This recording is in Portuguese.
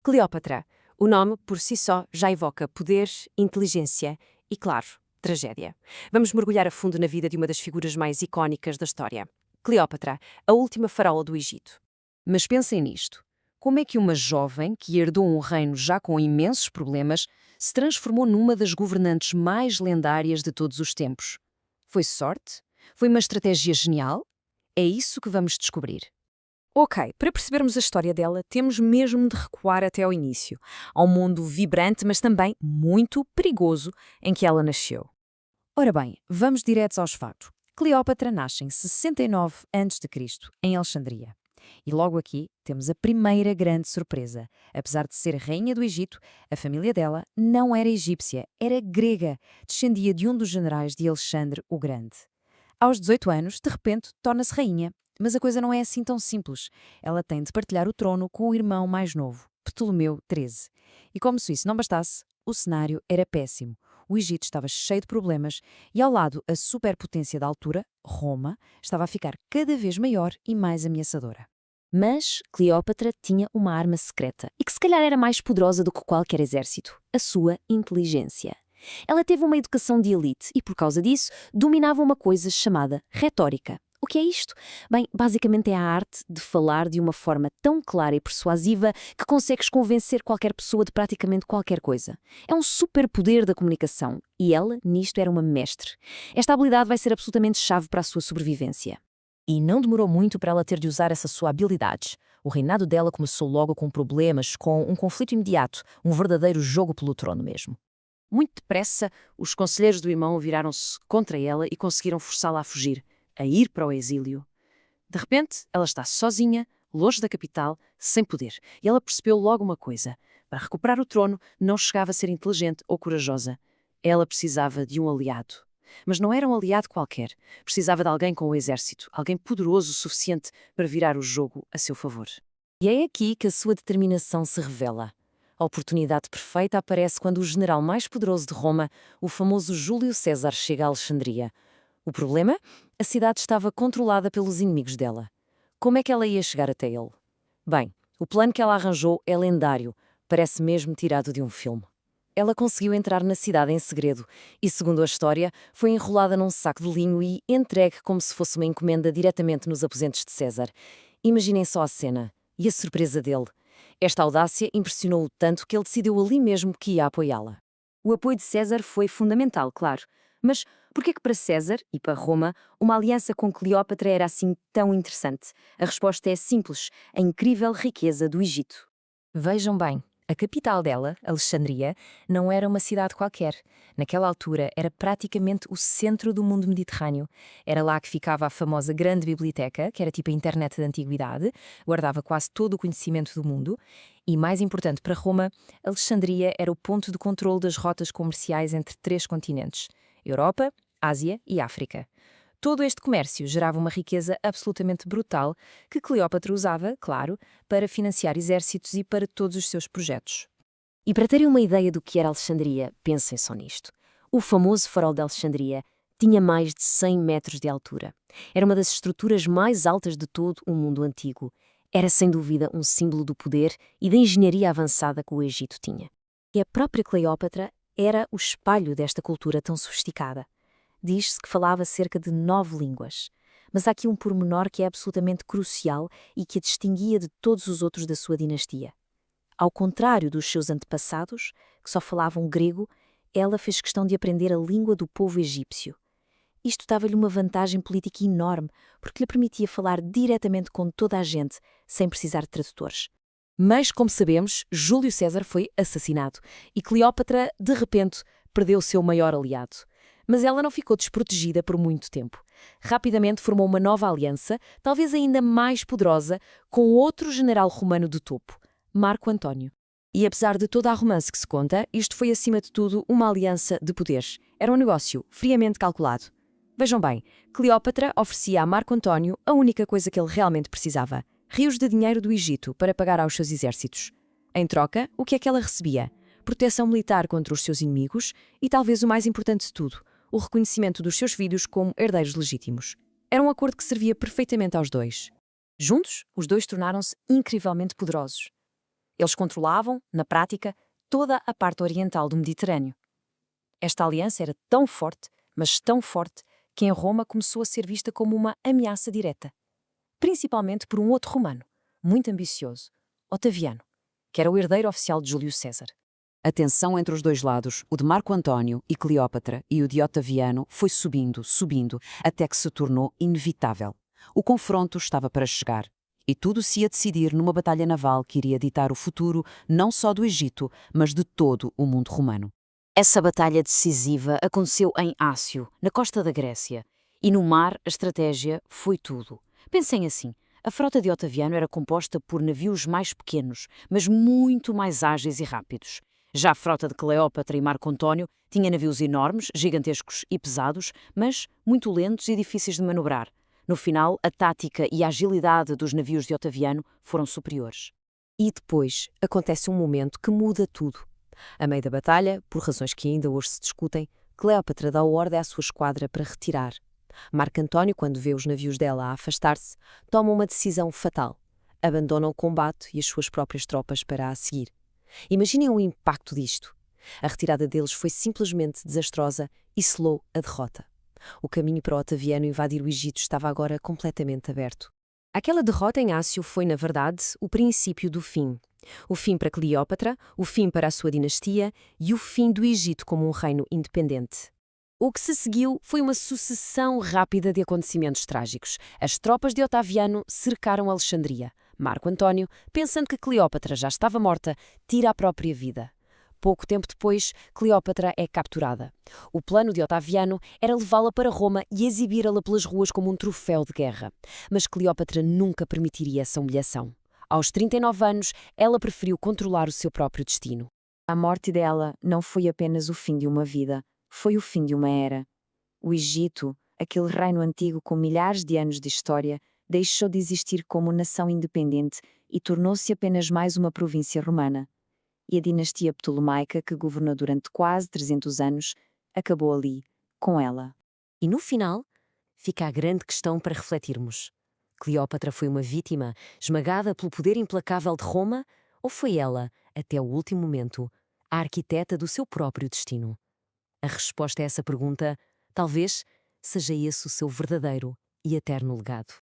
Cleópatra. O nome, por si só, já evoca poder, inteligência e, claro, tragédia. Vamos mergulhar a fundo na vida de uma das figuras mais icónicas da história. Cleópatra, a última faraó do Egito. Mas pensem nisto. Como é que uma jovem, que herdou um reino já com imensos problemas, se transformou numa das governantes mais lendárias de todos os tempos? Foi sorte? Foi uma estratégia genial? É isso que vamos descobrir. Ok, para percebermos a história dela, temos mesmo de recuar até ao início, ao mundo vibrante, mas também muito perigoso em que ela nasceu. Ora bem, vamos diretos aos fatos. Cleópatra nasce em 69 a.C., em Alexandria. E logo aqui temos a primeira grande surpresa. Apesar de ser rainha do Egito, a família dela não era egípcia, era grega, descendia de um dos generais de Alexandre o Grande. Aos 18 anos, de repente, torna-se rainha. Mas a coisa não é assim tão simples. Ela tem de partilhar o trono com o irmão mais novo, Ptolomeu XIII. E como se isso não bastasse, o cenário era péssimo. O Egito estava cheio de problemas e ao lado a superpotência da altura, Roma, estava a ficar cada vez maior e mais ameaçadora. Mas Cleópatra tinha uma arma secreta e que se calhar era mais poderosa do que qualquer exército: a sua inteligência. Ela teve uma educação de elite e, por causa disso, dominava uma coisa chamada retórica. O que é isto? Bem, basicamente é a arte de falar de uma forma tão clara e persuasiva que consegues convencer qualquer pessoa de praticamente qualquer coisa. É um superpoder da comunicação e ela, nisto, era uma mestre. Esta habilidade vai ser absolutamente chave para a sua sobrevivência. E não demorou muito para ela ter de usar essa sua habilidade. O reinado dela começou logo com problemas, com um conflito imediato, um verdadeiro jogo pelo trono mesmo. Muito depressa, os conselheiros do irmão viraram-se contra ela e conseguiram forçá-la a fugir, a ir para o exílio. De repente, ela está sozinha, longe da capital, sem poder. E ela percebeu logo uma coisa. Para recuperar o trono, não chegava a ser inteligente ou corajosa. Ela precisava de um aliado. Mas não era um aliado qualquer. Precisava de alguém com o exército, alguém poderoso o suficiente para virar o jogo a seu favor. E é aqui que a sua determinação se revela. A oportunidade perfeita aparece quando o general mais poderoso de Roma, o famoso Júlio César, chega a Alexandria. O problema? A cidade estava controlada pelos inimigos dela. Como é que ela ia chegar até ele? Bem, o plano que ela arranjou é lendário, parece mesmo tirado de um filme. Ela conseguiu entrar na cidade em segredo e, segundo a história, foi enrolada num saco de linho e entregue como se fosse uma encomenda diretamente nos aposentos de César. Imaginem só a cena e a surpresa dele. Esta audácia impressionou-o tanto que ele decidiu ali mesmo que ia apoiá-la. O apoio de César foi fundamental, claro. Mas por que para César e para Roma uma aliança com Cleópatra era assim tão interessante? A resposta é simples: a incrível riqueza do Egito. Vejam bem, a capital dela, Alexandria, não era uma cidade qualquer. Naquela altura era praticamente o centro do mundo mediterrâneo. Era lá que ficava a famosa Grande Biblioteca, que era tipo a internet da antiguidade, guardava quase todo o conhecimento do mundo. E, mais importante para Roma, Alexandria era o ponto de controle das rotas comerciais entre 3 continentes: Europa, Ásia e África. Todo este comércio gerava uma riqueza absolutamente brutal que Cleópatra usava, claro, para financiar exércitos e para todos os seus projetos. E para terem uma ideia do que era Alexandria, pensem só nisto. O famoso farol de Alexandria tinha mais de 100 metros de altura. Era uma das estruturas mais altas de todo o mundo antigo. Era sem dúvida um símbolo do poder e da engenharia avançada que o Egito tinha. E a própria Cleópatra era o espelho desta cultura tão sofisticada. Diz-se que falava cerca de 9 línguas. Mas há aqui um pormenor que é absolutamente crucial e que a distinguia de todos os outros da sua dinastia. Ao contrário dos seus antepassados, que só falavam grego, ela fez questão de aprender a língua do povo egípcio. Isto dava-lhe uma vantagem política enorme, porque lhe permitia falar diretamente com toda a gente, sem precisar de tradutores. Mas, como sabemos, Júlio César foi assassinado e Cleópatra, de repente, perdeu o seu maior aliado. Mas ela não ficou desprotegida por muito tempo. Rapidamente formou uma nova aliança, talvez ainda mais poderosa, com outro general romano de topo, Marco António. E apesar de toda a romance que se conta, isto foi acima de tudo uma aliança de poderes. Era um negócio friamente calculado. Vejam bem, Cleópatra oferecia a Marco António a única coisa que ele realmente precisava: rios de dinheiro do Egito para pagar aos seus exércitos. Em troca, o que é que ela recebia? Proteção militar contra os seus inimigos e, talvez o mais importante de tudo, o reconhecimento dos seus filhos como herdeiros legítimos. Era um acordo que servia perfeitamente aos dois. Juntos, os dois tornaram-se incrivelmente poderosos. Eles controlavam, na prática, toda a parte oriental do Mediterrâneo. Esta aliança era tão forte, mas tão forte, que em Roma começou a ser vista como uma ameaça direta. Principalmente por um outro romano, muito ambicioso, Otaviano, que era o herdeiro oficial de Júlio César. A tensão entre os dois lados, o de Marco Antônio e Cleópatra e o de Otaviano, foi subindo, até que se tornou inevitável. O confronto estava para chegar. E tudo se ia decidir numa batalha naval que iria ditar o futuro não só do Egito, mas de todo o mundo romano. Essa batalha decisiva aconteceu em Ácio, na costa da Grécia. E no mar, a estratégia foi tudo. Pensem assim, a frota de Otaviano era composta por navios mais pequenos, mas muito mais ágeis e rápidos. Já a frota de Cleópatra e Marco Antônio tinha navios enormes, gigantescos e pesados, mas muito lentos e difíceis de manobrar. No final, a tática e a agilidade dos navios de Otaviano foram superiores. E depois acontece um momento que muda tudo. A meio da batalha, por razões que ainda hoje se discutem, Cleópatra dá ordem à sua esquadra para retirar. Marco Antônio, quando vê os navios dela a afastar-se, toma uma decisão fatal. Abandona o combate e as suas próprias tropas para a seguir. Imaginem o impacto disto. A retirada deles foi simplesmente desastrosa e selou a derrota. O caminho para Otaviano invadir o Egito estava agora completamente aberto. Aquela derrota em Ácio foi, na verdade, o princípio do fim. O fim para Cleópatra, o fim para a sua dinastia e o fim do Egito como um reino independente. O que se seguiu foi uma sucessão rápida de acontecimentos trágicos. As tropas de Otaviano cercaram Alexandria. Marco Antônio, pensando que Cleópatra já estava morta, tira a própria vida. Pouco tempo depois, Cleópatra é capturada. O plano de Otaviano era levá-la para Roma e exibir-la pelas ruas como um troféu de guerra. Mas Cleópatra nunca permitiria essa humilhação. Aos 39 anos, ela preferiu controlar o seu próprio destino. A morte dela não foi apenas o fim de uma vida, foi o fim de uma era. O Egito, aquele reino antigo com milhares de anos de história, deixou de existir como nação independente e tornou-se apenas mais uma província romana. E a dinastia ptolomaica, que governou durante quase 300 anos, acabou ali, com ela. E no final, fica a grande questão para refletirmos. Cleópatra foi uma vítima, esmagada pelo poder implacável de Roma, ou foi ela, até o último momento, a arquiteta do seu próprio destino? A resposta a essa pergunta, talvez, seja esse o seu verdadeiro e eterno legado.